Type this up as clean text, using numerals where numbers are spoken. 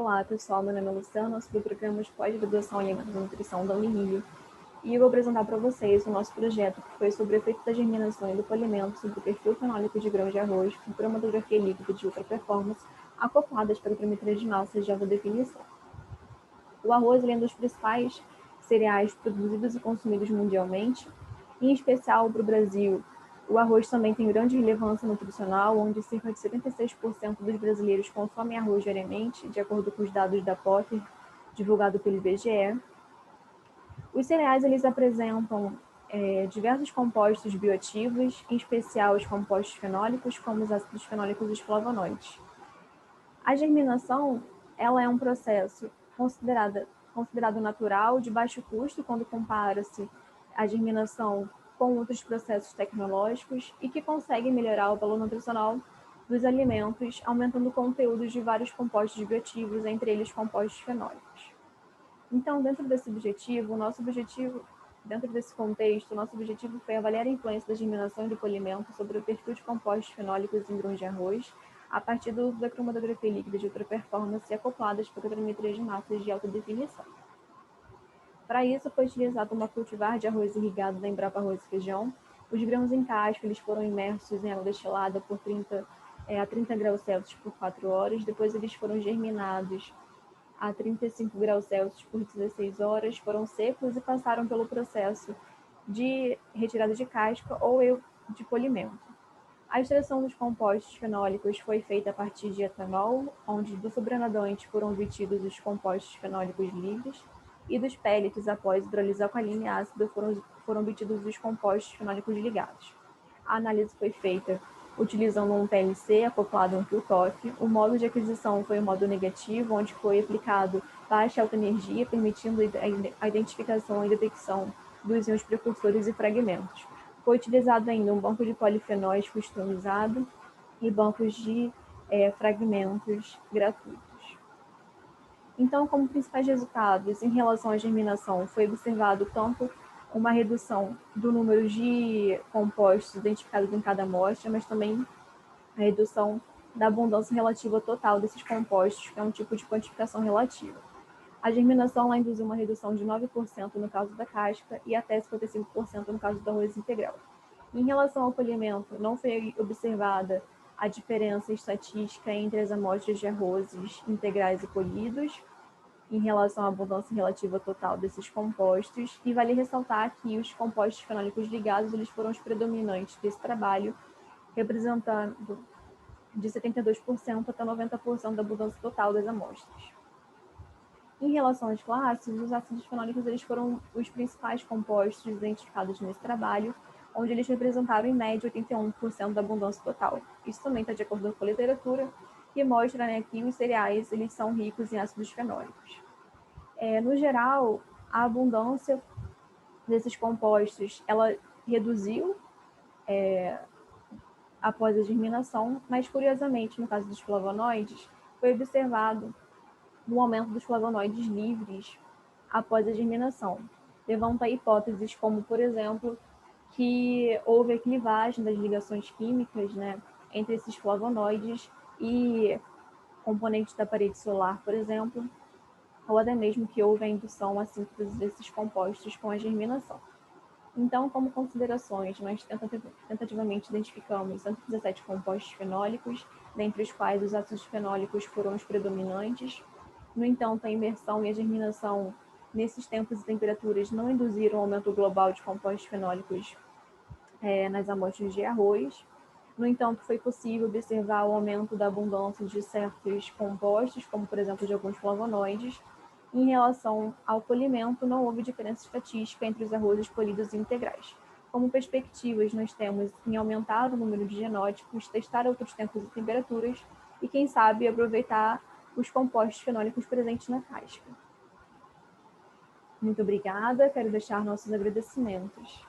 Olá, pessoal. Meu nome é Luciana, sou do programa de pós-graduação em Alimentos e Nutrição da Unirio, e eu vou apresentar para vocês o nosso projeto, que foi sobre o efeito da germinação e do polimento sobre o perfil fenólico de grãos de arroz com cromatografia líquida de ultra performance acopladas para granulometria de massas de alta definição. O arroz é um dos principais cereais produzidos e consumidos mundialmente, em especial para o Brasil. O arroz também tem grande relevância nutricional, onde cerca de 76% dos brasileiros consomem arroz diariamente, de acordo com os dados da Potter, divulgado pelo IBGE. Os cereais eles apresentam diversos compostos bioativos, em especial os compostos fenólicos, como os ácidos fenólicos e os flavonoides. A germinação ela é um processo considerado natural, de baixo custo, quando compara-se a germinação com outros processos tecnológicos e que consegue melhorar o valor nutricional dos alimentos, aumentando o conteúdo de vários compostos bioativos, entre eles compostos fenólicos. Então, dentro desse contexto, o nosso objetivo foi avaliar a influência da germinação e do polimento sobre o perfil de compostos fenólicos em grãos de arroz, a partir do uso da cromatografia líquida de ultra performance acopladas para granulometria de massas de alta definição. Para isso, foi utilizado uma cultivar de arroz irrigado da Embrapa Arroz e Feijão. Os grãos em casca eles foram imersos em água destilada por 30 a 30 graus Celsius por 4 horas. Depois, eles foram germinados a 35 graus Celsius por 16 horas, foram secos e passaram pelo processo de retirada de casca ou de polimento. A extração dos compostos fenólicos foi feita a partir de etanol, onde do sobrenadante foram obtidos os compostos fenólicos livres, e dos pellets, após hidrolisar com a linha ácida, foram obtidos os compostos fenólicos ligados. A análise foi feita utilizando um PLC acoplado a um Q-TOF. O modo de aquisição foi o modo negativo, onde foi aplicado baixa e alta energia, permitindo a identificação e detecção dos íons precursores e fragmentos. Foi utilizado ainda um banco de polifenóis customizado e bancos de fragmentos gratuitos. Então, como principais resultados em relação à germinação, foi observado tanto uma redução do número de compostos identificados em cada amostra, mas também a redução da abundância relativa total desses compostos, que é um tipo de quantificação relativa. A germinação ela induziu uma redução de 9% no caso da casca e até 55% no caso do arroz integral. Em relação ao polimento, não foi observada a diferença estatística entre as amostras de arrozes integrais e polidos, em relação à abundância relativa total desses compostos, e vale ressaltar que os compostos fenólicos ligados eles foram os predominantes desse trabalho, representando de 72% até 90% da abundância total das amostras. Em relação às classes, os ácidos fenólicos eles foram os principais compostos identificados nesse trabalho, onde eles representaram em média 81% da abundância total. Isso também está de acordo com a literatura, que mostra, né, que os cereais eles são ricos em ácidos fenólicos. No geral, a abundância desses compostos ela reduziu após a germinação, mas curiosamente, no caso dos flavonoides, foi observado um aumento dos flavonoides livres após a germinação. Levanta hipóteses como, por exemplo, que houve a clivagem das ligações químicas, né, entre esses flavonoides e componentes da parede solar, por exemplo, ou até mesmo que houve a indução à síntese desses compostos com a germinação. Então, como considerações, nós tentativamente identificamos 117 compostos fenólicos, dentre os quais os ácidos fenólicos foram os predominantes. No entanto, a imersão e a germinação nesses tempos e temperaturas não induziram um aumento global de compostos fenólicos nas amostras de arroz. No entanto, foi possível observar o aumento da abundância de certos compostos, como, por exemplo, de alguns flavonoides. Em relação ao polimento, não houve diferença estatística entre os arrozes polidos e integrais. Como perspectivas, nós temos em aumentar o número de genótipos, testar outros tempos e temperaturas e, quem sabe, aproveitar os compostos fenólicos presentes na casca. Muito obrigada, quero deixar nossos agradecimentos.